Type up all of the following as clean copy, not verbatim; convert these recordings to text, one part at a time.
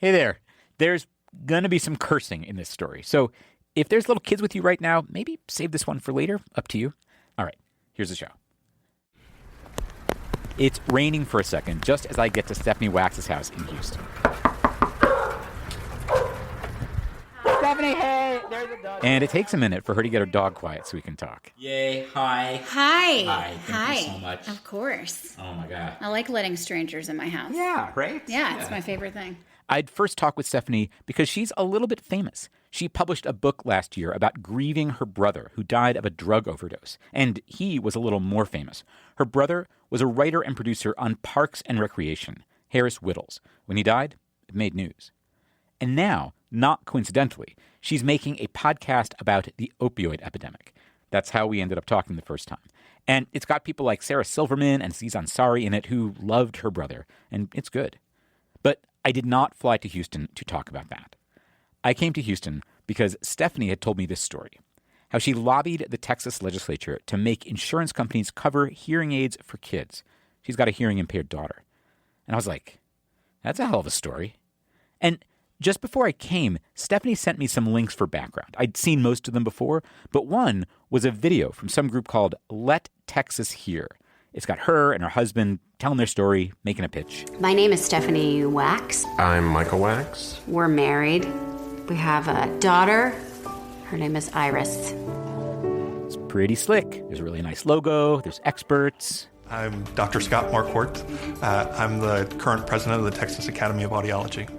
Hey there. There's going to be some cursing in this story. So if there's little kids with you right now, maybe save this one for later. Up to you. All right, here's the show. It's raining for a second just as I get to Stephanie Wachs' house in Houston. Stephanie, hey, there's a dog. And it takes a minute for her to get her dog quiet so we can talk. Yay, hi. Hi. Hi, thank you so much. Of course. Oh my God. I like letting strangers in my house. Yeah, right? Yeah, it's my favorite thing. I'd first talk with Stephanie because she's a little bit famous. She published a book last year about grieving her brother who died of a drug overdose. And he was a little more famous. Her brother was a writer and producer on Parks and Recreation, Harris Wittels. When he died, it made news. And now, not coincidentally, she's making a podcast about the opioid epidemic. That's how we ended up talking the first time. And it's got people like Sarah Silverman and Aziz Ansari in it who loved her brother. And it's good. But I did not fly to Houston to talk about that. I came to Houston because Stephanie had told me this story, how she lobbied the Texas legislature to make insurance companies cover hearing aids for kids. She's got a hearing-impaired daughter. And I was like, that's a hell of a story. And just before I came, Stephanie sent me some links for background. I'd seen most of them before, but one was a video from some group called Let Texas Hear. It's got her and her husband telling their story, making a pitch. My name is Stephanie Wachs. I'm Michael Wachs. We're married. We have a daughter. Her name is Iris. It's pretty slick. There's a really nice logo. There's experts. I'm Dr. Scott Marquardt. I'm the current president of the Texas Academy of Audiology.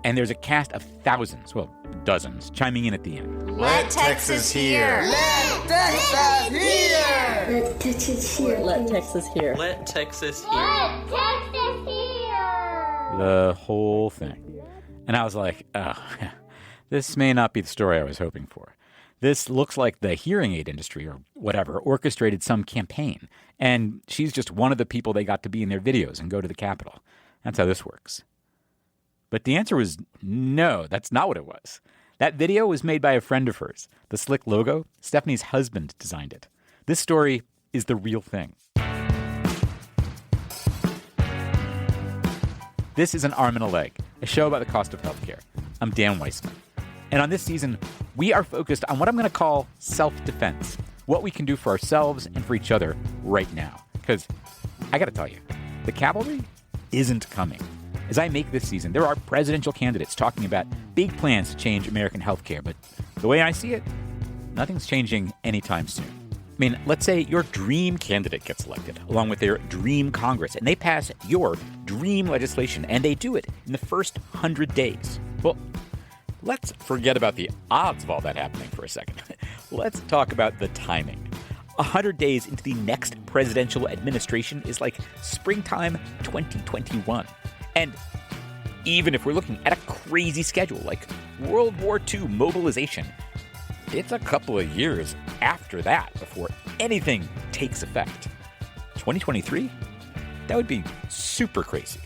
And there's a cast of thousands, well, dozens, chiming in at the end. Let Texas hear. Let Texas hear. Let Texas hear. Let Texas hear. Let Texas hear. Let Texas hear. The whole thing. And I was like, oh, this may not be the story I was hoping for. This looks like the hearing aid industry or whatever orchestrated some campaign. And she's just one of the people they got to be in their videos and go to the Capitol. That's how this works. But the answer was no, that's not what it was. That video was made by a friend of hers. The slick logo, Stephanie's husband designed it. This story is the real thing. This is An Arm and a Leg, a show about the cost of healthcare. I'm Dan Weissman. And on this season, we are focused on what I'm going to call self-defense, what we can do for ourselves and for each other right now. Because I got to tell you, the cavalry isn't coming. As I make this season, there are presidential candidates talking about big plans to change American healthcare, but the way I see it, nothing's changing anytime soon. I mean, let's say your dream candidate gets elected, along with their dream Congress, and they pass your dream legislation, and they do it in the first 100 days. Well, let's forget about the odds of all that happening for a second. Let's talk about the timing. 100 days into the next presidential administration is like springtime 2021. And even if we're looking at a crazy schedule like World War II mobilization, it's a couple of years after that before anything takes effect. 2023? That would be super crazy.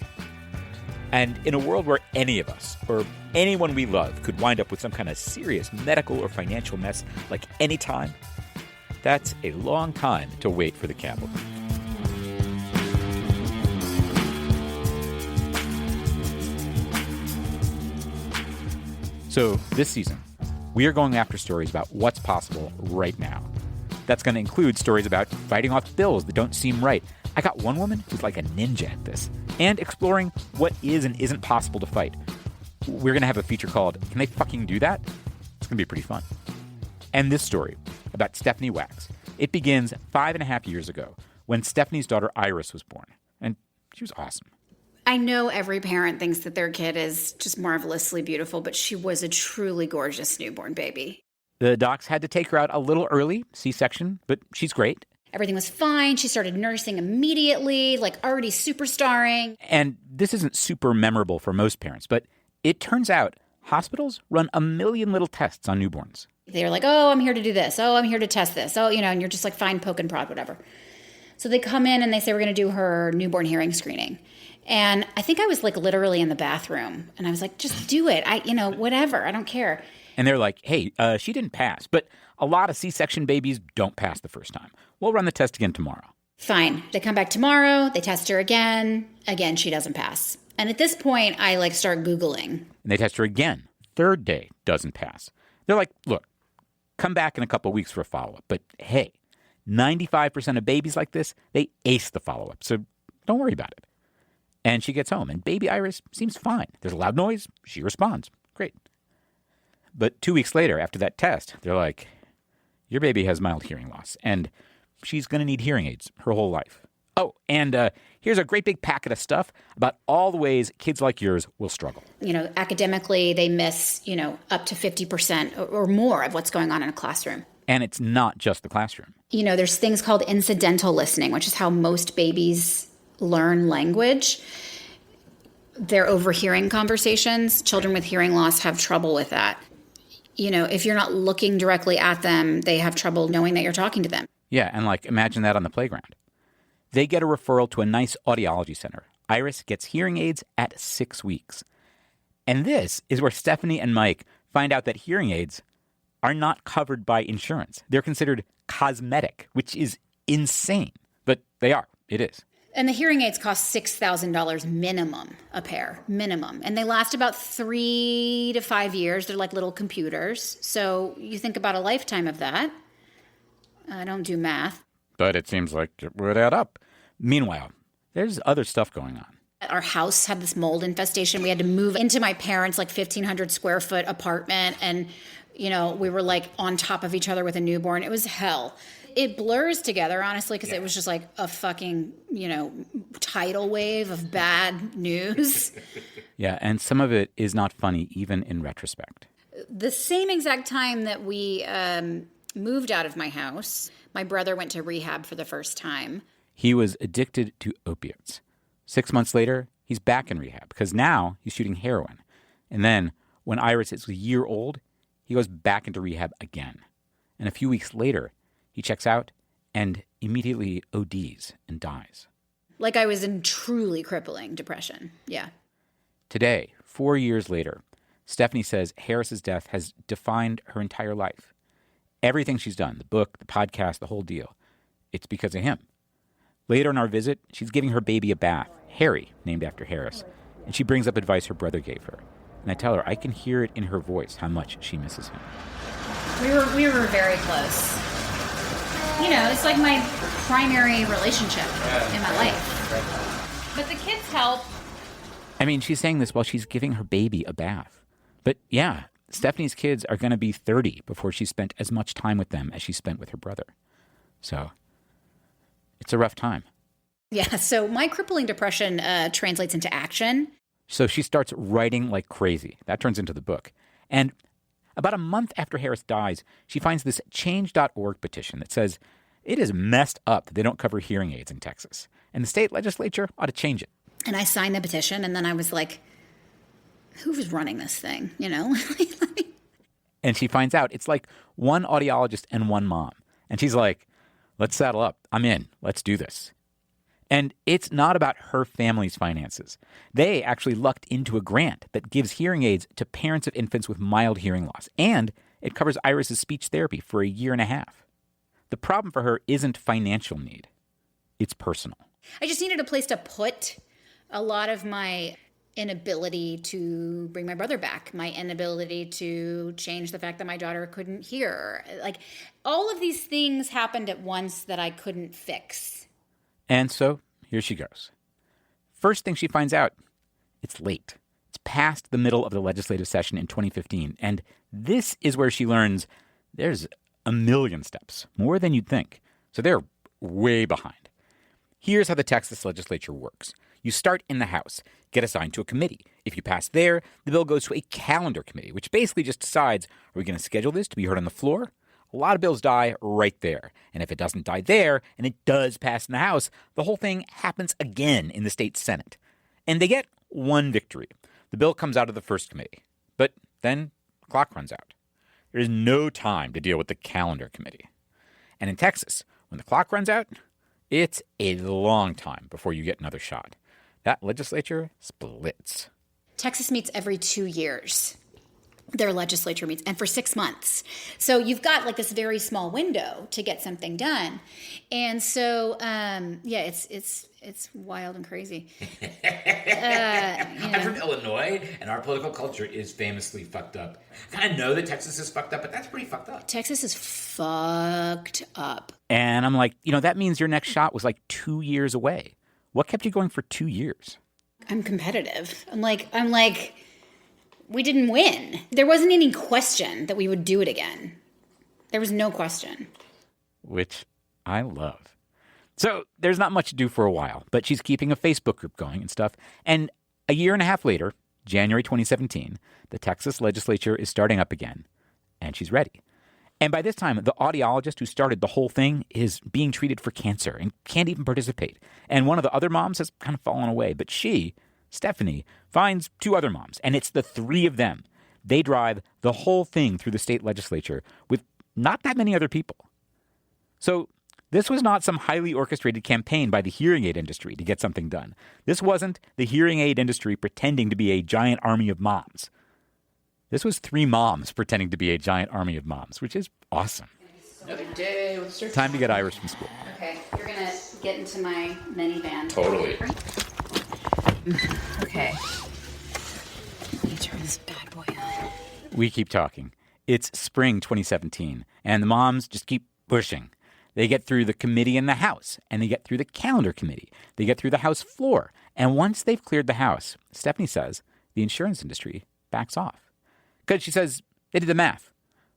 And in a world where any of us or anyone we love could wind up with some kind of serious medical or financial mess like any time, that's a long time to wait for the cavalry. So this season, we are going after stories about what's possible right now. That's going to include stories about fighting off bills that don't seem right. I got one woman who's like a ninja at this, and exploring what is and isn't possible to fight. We're going to have a feature called Can They Fucking Do That? It's going to be pretty fun. And this story about Stephanie Wachs, it begins 5.5 years ago when Stephanie's daughter Iris was born. And she was awesome. I know every parent thinks that their kid is just marvelously beautiful, but she was a truly gorgeous newborn baby. The docs had to take her out a little early, C-section, but she's great. Everything was fine. She started nursing immediately, like already superstarring. And this isn't super memorable for most parents, but it turns out hospitals run a million little tests on newborns. They're like, oh, I'm here to do this. Oh, I'm here to test this. Oh, and you're just like, fine, poke and prod, whatever. So they come in and they say, we're going to do her newborn hearing screening. And I think I was like literally in the bathroom. And I was like, just do it. Whatever. I don't care. And they're like, hey, she didn't pass. But a lot of C-section babies don't pass the first time. We'll run the test again tomorrow. Fine. They come back tomorrow. They test her again. Again, she doesn't pass. And at this point, I start Googling. And they test her again. Third day doesn't pass. They're like, look, come back in a couple of weeks for a follow-up. But hey, 95% of babies like this, they ace the follow-up. So don't worry about it. And she gets home, and baby Iris seems fine. There's a loud noise. She responds. Great. But 2 weeks later, after that test, they're like, your baby has mild hearing loss, and she's going to need hearing aids her whole life. Oh, and here's a great big packet of stuff about all the ways kids like yours will struggle. Academically, they miss, up to 50% or more of what's going on in a classroom. And it's not just the classroom. There's things called incidental listening, which is how most babies learn language. They're overhearing conversations. Children with hearing loss have trouble with that. If you're not looking directly at them, they have trouble knowing that you're talking to them. Yeah, and imagine that on the playground. They get a referral to a nice audiology center. Iris gets hearing aids at 6 weeks. And this is where Stephanie and Mike find out that hearing aids are not covered by insurance. They're considered cosmetic, which is insane. But they are. It is. And the hearing aids cost $6,000 minimum a pair, minimum. And they last about 3 to 5 years. They're like little computers. So you think about a lifetime of that. I don't do math. But it seems like it would add up. Meanwhile, there's other stuff going on. Our house had this mold infestation. We had to move into my parents' 1,500 square foot apartment. And, we were on top of each other with a newborn. It was hell. It blurs together, honestly, because it was just like a fucking, tidal wave of bad news. Yeah, and some of it is not funny, even in retrospect. The same exact time that we moved out of my house, my brother went to rehab for the first time. He was addicted to opiates. 6 months later, he's back in rehab because now he's shooting heroin. And then when Iris is a year old, he goes back into rehab again. And a few weeks later, he checks out and immediately ODs and dies. I was in truly crippling depression. Yeah. Today, 4 years later, Stephanie says Harris's death has defined her entire life. Everything she's done, the book, the podcast, the whole deal, it's because of him. Later in our visit, she's giving her baby a bath, Harry, named after Harris, and she brings up advice her brother gave her. And I tell her I can hear it in her voice how much she misses him. We were very close. It's like my primary relationship in my life. But the kids help. I mean, she's saying this while she's giving her baby a bath. But yeah, Stephanie's kids are going to be 30 before she spent as much time with them as she spent with her brother. So it's a rough time. Yeah, so my crippling depression translates into action. So she starts writing like crazy. That turns into the book. And about a month after Harris dies, she finds this change.org petition that says it is messed up that they don't cover hearing aids in Texas. And the state legislature ought to change it. And I signed the petition, and then I was like, who was running this thing, And she finds out it's one audiologist and one mom. And she's like, let's saddle up. I'm in. Let's do this. And it's not about her family's finances. They actually lucked into a grant that gives hearing aids to parents of infants with mild hearing loss. And it covers Iris's speech therapy for 1.5 years. The problem for her isn't financial need. It's personal. I just needed a place to put a lot of my inability to bring my brother back, my inability to change the fact that my daughter couldn't hear. All of these things happened at once that I couldn't fix. And so here she goes. First thing she finds out, it's late. It's past the middle of the legislative session in 2015. And this is where she learns there's a million steps, more than you'd think. So they're way behind. Here's how the Texas legislature works. You start in the House, get assigned to a committee. If you pass there, the bill goes to a calendar committee, which basically just decides, are we going to schedule this to be heard on the floor? A lot of bills die right there. And if it doesn't die there, and it does pass in the House, the whole thing happens again in the state Senate. And they get one victory. The bill comes out of the first committee. But then the clock runs out. There is no time to deal with the calendar committee. And in Texas, when the clock runs out, it's a long time before you get another shot. That legislature splits. Texas meets every 2 years. their legislature meets, and for 6 months. So you've got like this very small window to get something done. And so, it's wild and crazy. I'm from Illinois, and our political culture is famously fucked up. I know that Texas is fucked up, but that's pretty fucked up. Texas is fucked up. And I'm like, that means your next shot was like 2 years away. What kept you going for 2 years? I'm competitive. I'm like, we didn't win. There wasn't any question that we would do it again. There was no question. Which I love. So there's not much to do for a while, but she's keeping a Facebook group going and stuff. And a year and a half later, January 2017, the Texas legislature is starting up again, and she's ready. And by this time, the audiologist who started the whole thing is being treated for cancer and can't even participate. And one of the other moms has kind of fallen away, but she, Stephanie, finds 2 other moms, and it's the 3 of them. They drive the whole thing through the state legislature with not that many other people. So this was not some highly orchestrated campaign by the hearing aid industry to get something done. This wasn't the hearing aid industry pretending to be a giant army of moms. This was 3 moms pretending to be a giant army of moms, which is awesome. Another day with the Time to get Iris from school. Okay, you're going to get into my minivan. Totally. Okay. Let me turn this bad boy on. We keep talking. It's spring 2017, and the moms just keep pushing. They get through the committee in the House, and they get through the calendar committee. They get through the House floor. And once they've cleared the House, Stephanie says the insurance industry backs off. Because she says they did the math.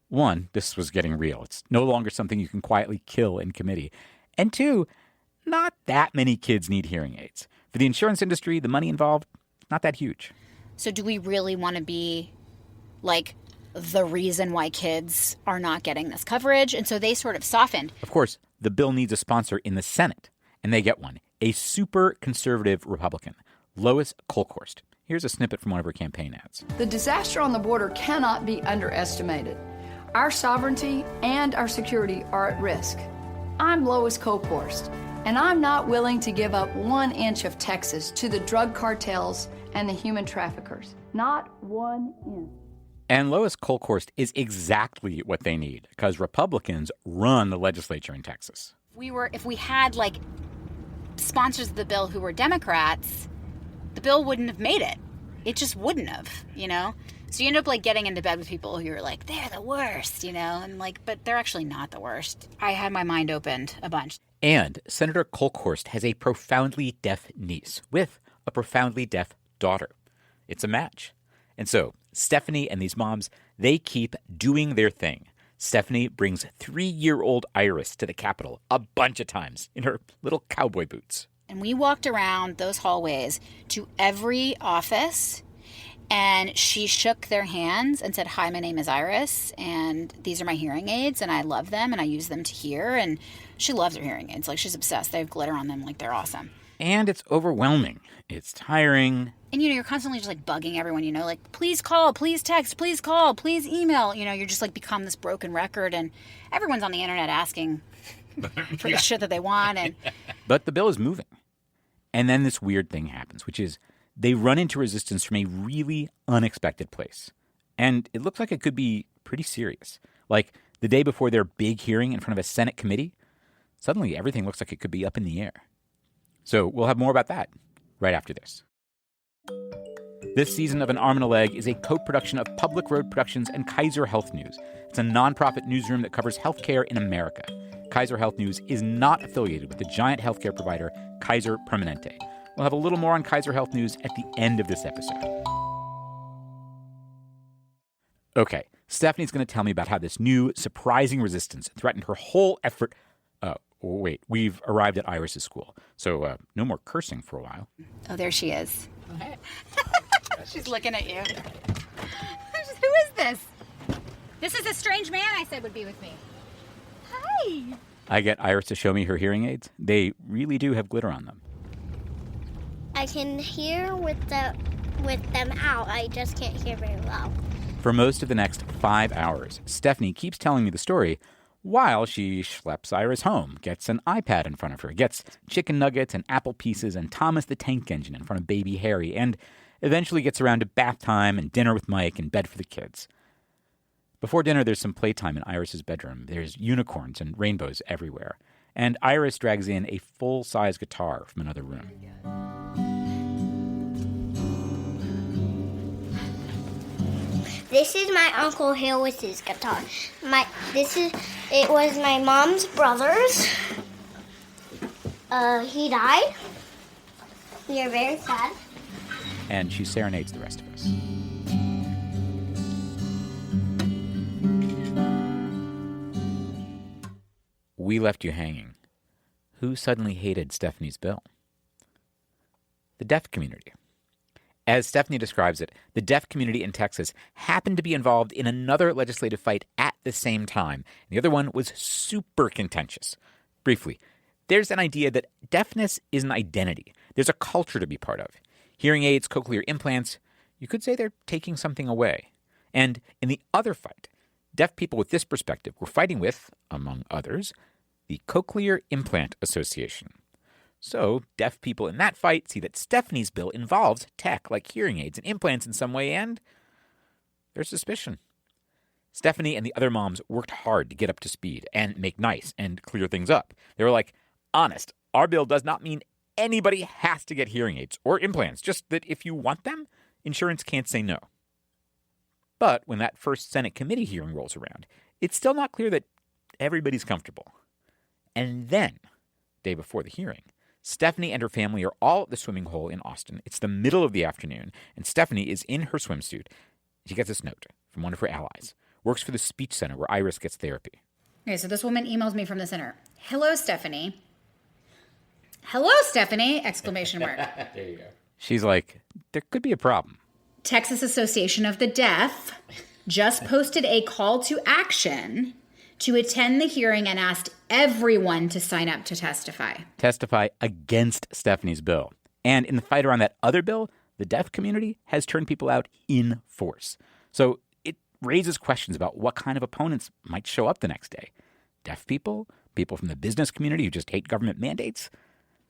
1, this was getting real. It's no longer something you can quietly kill in committee. And 2, not that many kids need hearing aids. For the insurance industry, the money involved, not that huge. So do we really want to be like the reason why kids are not getting this coverage? And so they sort of softened. Of course, the bill needs a sponsor in the Senate, and they get one. A super conservative Republican, Lois Kolkhorst. Here's a snippet from one of her campaign ads. The disaster on the border cannot be underestimated. Our sovereignty and our security are at risk. I'm Lois Kolkhorst, and I'm not willing to give up 1 inch of Texas to the drug cartels and the human traffickers. Not 1 inch. And Lois Kolkhorst is exactly what they need, because Republicans run the legislature in Texas. If we had like sponsors of the bill who were Democrats, the bill wouldn't have made it. It just wouldn't have, So you end up like getting into bed with people who are like, they're the worst, and like, but they're actually not the worst. I had my mind opened a bunch. And Senator Kolkhorst has a profoundly deaf niece with a profoundly deaf daughter. It's a match. And so Stephanie and these moms, they keep doing their thing. Stephanie brings 3-year-old Iris to the Capitol a bunch of times in her little cowboy boots. And we walked around those hallways to every office, and she shook their hands and said, "Hi, my name is Iris, and these are my hearing aids, and I love them, and I use them to hear." And she loves her hearing aids. Like, she's obsessed. They have glitter on them. Like, they're awesome. And it's overwhelming. It's tiring. And, you're constantly just, like, bugging everyone, like, please call, please text, please call, please email. You're just, like, become this broken record, and everyone's on the internet asking for the shit that they want. But the bill is moving. And then this weird thing happens, which is they run into resistance from a really unexpected place. And it looks like it could be pretty serious. Like the day before their big hearing in front of a Senate committee, suddenly everything looks like it could be up in the air. So we'll have more about that right after this. This season of An Arm and a Leg is a co-production of Public Road Productions and Kaiser Health News. It's a nonprofit newsroom that covers healthcare in America. Kaiser Health News is not affiliated with the giant healthcare provider Kaiser Permanente. We'll have a little more on Kaiser Health News at the end of this episode. Okay, Stephanie's going to tell me about how this new, surprising resistance threatened her whole effort. Wait, we've arrived at Iris's school, so no more cursing for a while. Oh, there she is. She's looking at you. Who is this? This is a strange man I said would be with me. Hi. I get Iris to show me her hearing aids. They really do have glitter on them. I can hear with them out. I just can't hear very well. For most of the next 5 hours, Stephanie keeps telling me the story while she schleps Iris home, gets an iPad in front of her, gets chicken nuggets and apple pieces and Thomas the Tank Engine in front of baby Harry, and eventually gets around to bath time and dinner with Mike and bed for the kids. Before dinner, there's some playtime in Iris's bedroom. There's unicorns and rainbows everywhere. And Iris drags in a full-size guitar from another room. This is my Uncle Hill with his guitar. It was my mom's brother's. He died. We are very sad. And she serenades the rest of us. We left you hanging. Who suddenly hated Stephanie's bill? The deaf community. As Stephanie describes it, the deaf community in Texas happened to be involved in another legislative fight at the same time. The other one was super contentious. Briefly, there's an idea that deafness is an identity. There's a culture to be part of. Hearing aids, cochlear implants, you could say they're taking something away. And in the other fight, deaf people with this perspective were fighting with, among others, the Cochlear Implant Association. So, deaf people in that fight see that Stephanie's bill involves tech like hearing aids and implants in some way, and there's suspicion. Stephanie and the other moms worked hard to get up to speed and make nice and clear things up. They were like, honest, our bill does not mean anybody has to get hearing aids or implants, just that if you want them, insurance can't say no. But when that first Senate committee hearing rolls around, it's still not clear that everybody's comfortable. And then, day before the hearing, Stephanie and her family are all at the swimming hole in Austin. It's the middle of the afternoon, and Stephanie is in her swimsuit. She gets this note from one of her allies. Works for the speech center where Iris gets therapy. Okay, so this woman emails me from the center. Hello, Stephanie. Hello, Stephanie! Exclamation mark. There you go. She's like, there could be a problem. Texas Association of the Deaf just posted a call to action to attend the hearing and asked everyone to sign up to testify. Testify against Stephanie's bill. And in the fight around that other bill, the deaf community has turned people out in force. So it raises questions about what kind of opponents might show up the next day. Deaf people? People from the business community who just hate government mandates?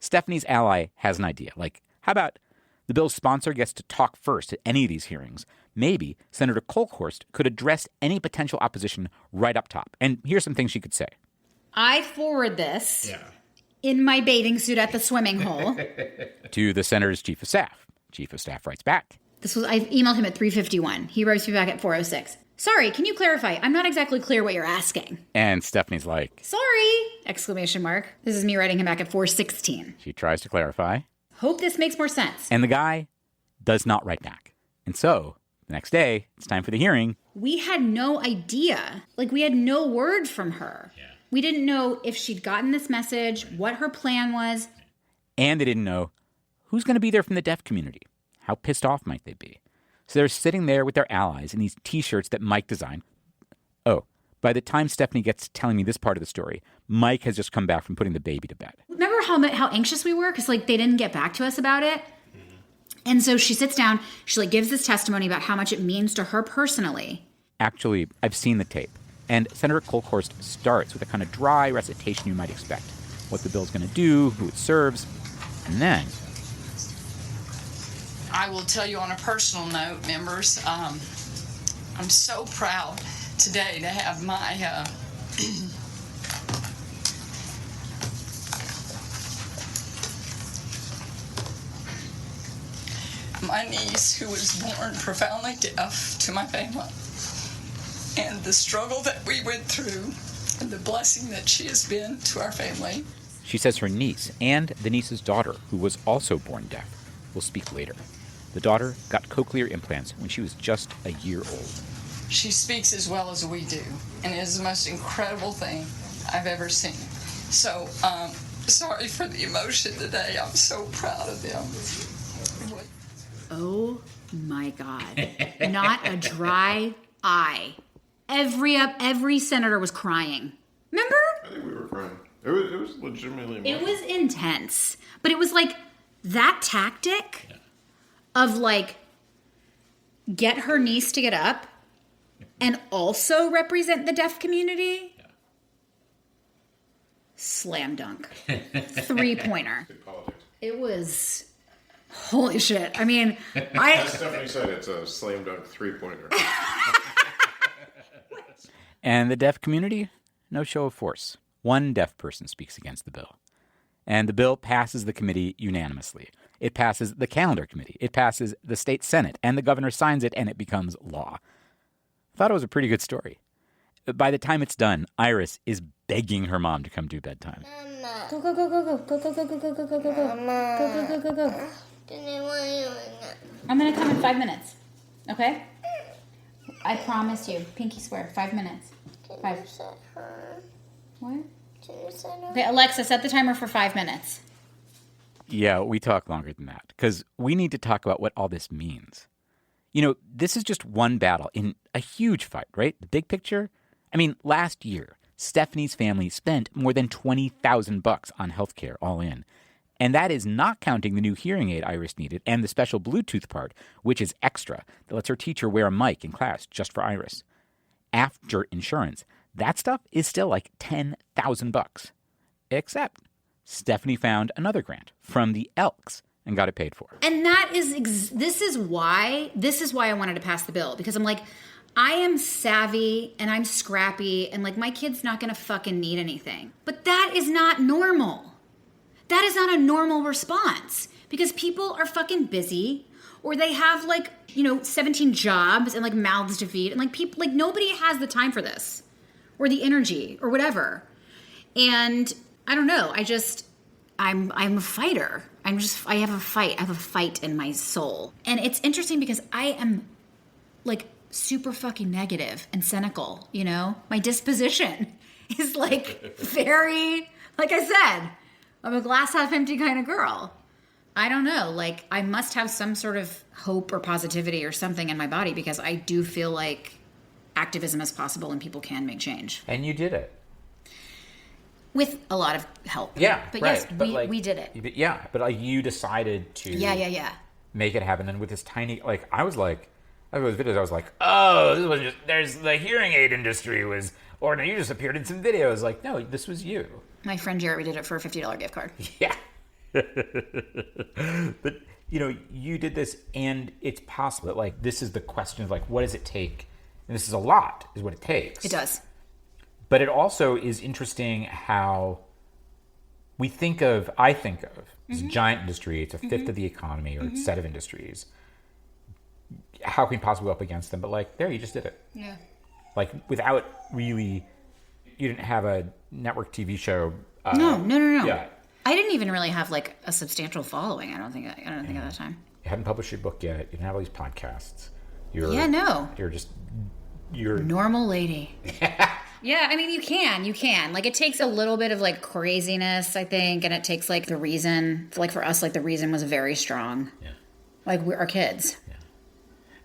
Stephanie's ally has an idea. Like, how about the bill's sponsor gets to talk first at any of these hearings? Maybe Senator Kolkhorst could address any potential opposition right up top. And here's some things she could say. I forward this in my bathing suit at the swimming hole to the senator's chief of staff. Chief of staff writes back. I emailed him at 3:51. He writes me back at 4:06. Sorry, can you clarify? I'm not exactly clear what you're asking. And Stephanie's like, sorry! Exclamation mark. This is me writing him back at 4:16. She tries to clarify. Hope this makes more sense. And the guy does not write back. And so, the next day, it's time for the hearing. We had no idea. We had no word from her. Yeah. We didn't know if she'd gotten this message, what her plan was. And they didn't know who's going to be there from the deaf community. How pissed off might they be? So they're sitting there with their allies in these T-shirts that Mike designed. Oh, by the time Stephanie gets to telling me this part of the story, Mike has just come back from putting the baby to bed. Remember how anxious we were? Because, they didn't get back to us about it? And so she sits down, she gives this testimony about how much it means to her personally. Actually, I've seen the tape. And Senator Kolkhorst starts with a kind of dry recitation you might expect. What the bill's going to do, who it serves, and then... I will tell you on a personal note, members, I'm so proud today to have my my niece, who was born profoundly deaf, to my family. And the struggle that we went through and the blessing that she has been to our family. She says her niece and the niece's daughter, who was also born deaf, will speak later. The daughter got cochlear implants when she was just a year old. She speaks as well as we do, and it is the most incredible thing I've ever seen. So, sorry for the emotion today. I'm so proud of them. Oh my God. Not a dry eye. Every senator was crying. Remember? I think we were crying. It was legitimately emotional. It was intense. But it was that tactic of get her niece to get up and also represent the deaf community. Slam dunk. 3-pointer. It was... Holy shit. I mean, As Stephanie said, it's a slam dunk 3-pointer. And the deaf community? No show of force. One deaf person speaks against the bill. And the bill passes the committee unanimously. It passes the calendar committee. It passes the state senate. And the governor signs it, and it becomes law. I thought it was a pretty good story. By the time it's done, Iris is begging her mom to come do bedtime. Mama. Go, go, go, go, go. Go, go, go, go, go, go, go, go, go. Mama. Go, go, go, go, go. Didn't want you in that. I'm going to come in 5 minutes. Okay? I promise you. Pinky swear. 5 minutes. Can 5. you set her? What? Can you set her? Okay, Alexa, set the timer for 5 minutes. Yeah, we talk longer than that because we need to talk about what all this means. You know, this is just one battle in a huge fight, right? The big picture. I mean, last year, Stephanie's family spent more than $20,000 on healthcare all in. And that is not counting the new hearing aid Iris needed and the special Bluetooth part, which is extra, that lets her teacher wear a mic in class just for Iris. After insurance, that stuff is still like $10,000. Except Stephanie found another grant from the Elks and got it paid for. And that is this is why I wanted to pass the bill, because I'm like, I am savvy and I'm scrappy and like my kid's not going to fucking need anything. But that is not normal. That is not a normal response, because people are fucking busy, or they have like, 17 jobs and like mouths to feed, and like people, like nobody has the time for this or the energy or whatever. And I don't know. I'm a fighter. I have a fight. I have a fight in my soul. And it's interesting because I am like super fucking negative and cynical, My disposition is like very, like I said, I'm a glass half empty kind of girl. I don't know. Like, I must have some sort of hope or positivity or something in my body, because I do feel like activism is possible and people can make change. And you did it. With a lot of help. Yeah, but right. Yes, we did it. Yeah, but like you decided to make it happen. And with this tiny, like, I was like, videos, I was like, oh, this was just, there's the hearing aid industry was, or no, you just appeared in some videos. Like, no, this was you. My friend Jeremy did it for a $50 gift card. Yeah. But, you did this, and it's possible. Like, this is the question of, like, what does it take? And this is a lot, is what it takes. It does. But it also is interesting how I think of this giant industry. It's a fifth of the economy, or a set of industries. How can we possibly go up against them? But, like, there, you just did it. Yeah. Like, without really, you didn't have a network TV show. No. Yeah. I didn't even really have like a substantial following. I don't think at that time. You hadn't published your book yet. You didn't have all these podcasts. You're normal lady. Yeah, I mean, you can. Like, it takes a little bit of like craziness, I think, and it takes like the reason. Like for us, like the reason was very strong. Yeah. Like we're our kids. Yeah.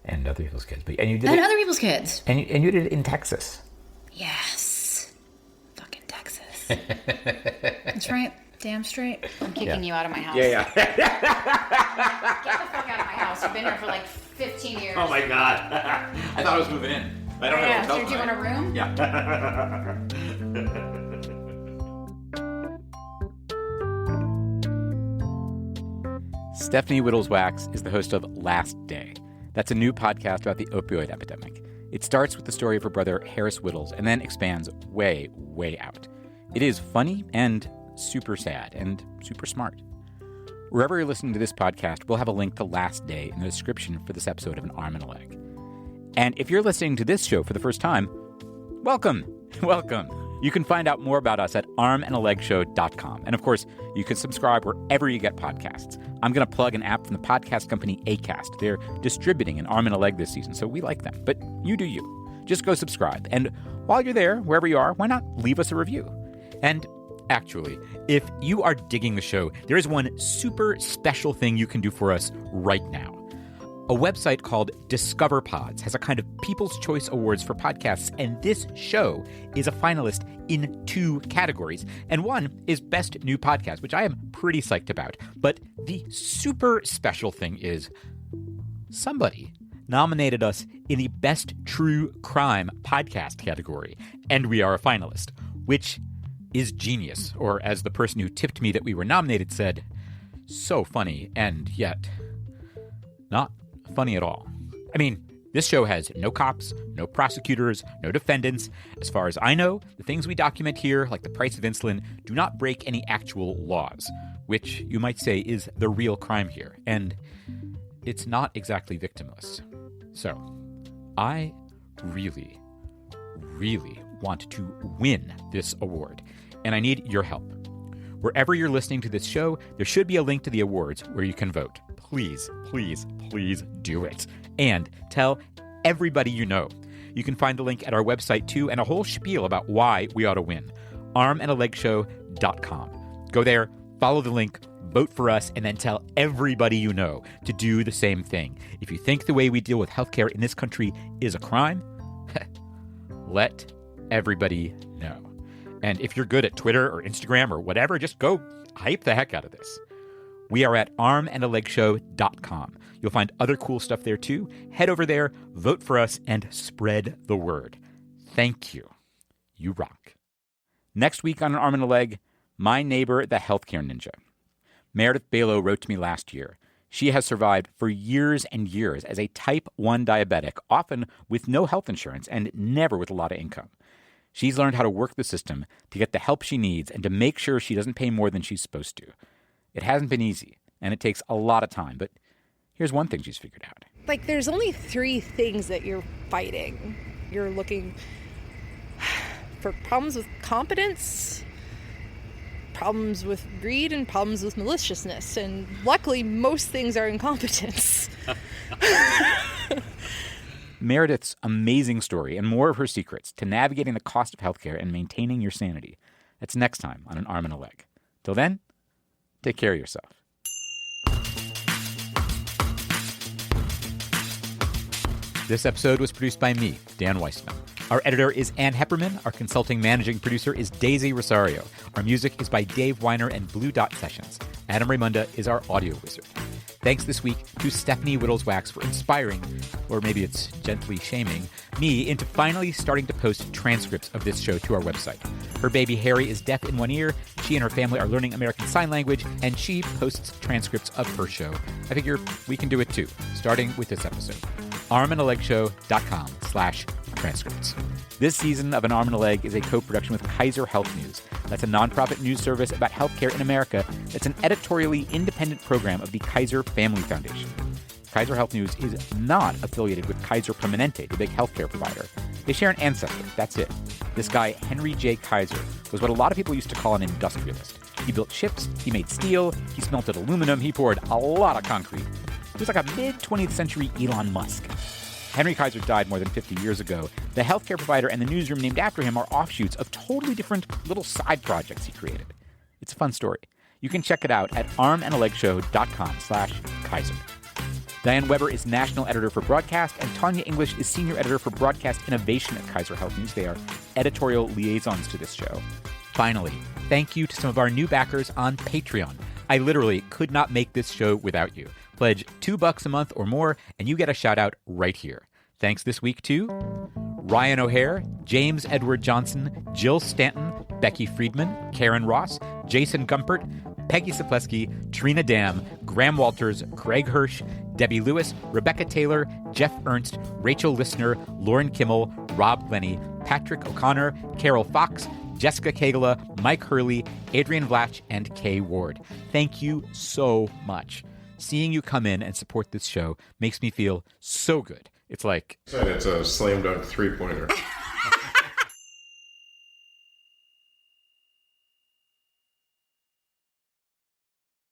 And other people's kids, other people's kids. And you did it in Texas. Yes. Fucking Texas. That's right. Damn straight. I'm kicking you out of my house. Yeah. Get the fuck out of my house. You've been here for like 15 years. Oh my God. I thought I was moving in. I don't know. So do you want a room? Yeah. Stephanie Wittels Wachs is the host of Last Day. That's a new podcast about the opioid epidemic. It starts with the story of her brother, Harris Wittels, and then expands way, way out. It is funny and super sad and super smart. Wherever you're listening to this podcast, we'll have a link to Last Day in the description for this episode of An Arm and a Leg. And if you're listening to this show for the first time, welcome. You can find out more about us at armandalegshow.com. And of course, you can subscribe wherever you get podcasts. I'm going to plug an app from the podcast company Acast. They're distributing An Arm and a Leg this season, so we like them. But you do you. Just go subscribe. And while you're there, wherever you are, why not leave us a review? And actually, if you are digging the show, there is one super special thing you can do for us right now. A website called Discover Pods has a kind of People's Choice Awards for podcasts, and this show is a finalist in 2 categories. And one is Best New Podcast, which I am pretty psyched about. But the super special thing is somebody nominated us in the Best True Crime Podcast category, and we are a finalist, which is genius, or as the person who tipped me that we were nominated said, so funny, and yet not funny at all. I mean, This show has no cops, no prosecutors, no defendants. As far as I know, the things we document here, like the price of insulin, do not break any actual laws, which you might say is the real crime here. And it's not exactly victimless. So, I really, really want to win this award, and I need your help. Wherever you're listening to this show, there should be a link to the awards where you can vote. Please, please, please do it. And tell everybody you know. You can find the link at our website, too, and a whole spiel about why we ought to win. armandalegshow.com. Go there, follow the link, vote for us, and then tell everybody you know to do the same thing. If you think the way we deal with healthcare in this country is a crime, let everybody know. And if you're good at Twitter or Instagram or whatever, just go hype the heck out of this. We are at armandalegshow.com. You'll find other cool stuff there too. Head over there, vote for us, and spread the word. Thank you. You rock. Next week on An Arm and a Leg, my neighbor, the healthcare ninja. Meredith Balo wrote to me last year. She has survived for years and years as a type 1 diabetic, often with no health insurance and never with a lot of income. She's learned how to work the system to get the help she needs and to make sure she doesn't pay more than she's supposed to. It hasn't been easy, and it takes a lot of time, but here's one thing she's figured out. Like, there's only 3 things that you're fighting. You're looking for problems with competence, problems with greed, and problems with maliciousness. And luckily, most things are incompetence. Meredith's amazing story and more of her secrets to navigating the cost of healthcare and maintaining your sanity. That's next time on An Arm and a Leg. Till then, take care of yourself. This episode was produced by me, Dan Weissman. Our editor is Ann Hepperman. Our consulting managing producer is Daisy Rosario. Our music is by Dave Weiner and Blue Dot Sessions. Adam Raimunda is our audio wizard. Thanks this week to Stephanie Wittels Wachs for inspiring, or maybe it's gently shaming, me into finally starting to post transcripts of this show to our website. Her baby Harry is deaf in one ear, she and her family are learning American Sign Language, and she posts transcripts of her show. I figure we can do it too, starting with this episode. armandalegshow.com/transcripts. This season of An Arm and a Leg is a co-production with Kaiser Health News. That's a nonprofit news service about healthcare in America that's an editorially independent program of the Kaiser Family Foundation. Kaiser Health News is not affiliated with Kaiser Permanente, the big healthcare provider. They share an ancestor, that's it. This guy, Henry J. Kaiser, was what a lot of people used to call an industrialist. He built ships, he made steel, he smelted aluminum, he poured a lot of concrete. He was like a mid-20th century Elon Musk. Henry Kaiser died more than 50 years ago. The healthcare provider and the newsroom named after him are offshoots of totally different little side projects he created. It's a fun story. You can check it out at armandalegshow.com/Kaiser. Diane Weber is national editor for broadcast, and Tanya English is senior editor for broadcast innovation at Kaiser Health News. They are editorial liaisons to this show. Finally, thank you to some of our new backers on Patreon. I literally could not make this show without you. Pledge $2 a month or more, and you get a shout out right here. Thanks this week to Ryan O'Hare, James Edward Johnson, Jill Stanton, Becky Friedman, Karen Ross, Jason Gumpert, Peggy Sapleski, Trina Dam, Graham Walters, Craig Hirsch, Debbie Lewis, Rebecca Taylor, Jeff Ernst, Rachel Listener, Lauren Kimmel, Rob Lenny, Patrick O'Connor, Carol Fox, Jessica Kagela, Mike Hurley, Adrian Vlach, and Kay Ward. Thank you so much. Seeing you come in and support this show makes me feel so good. It's like... It's a slam dunk 3-pointer.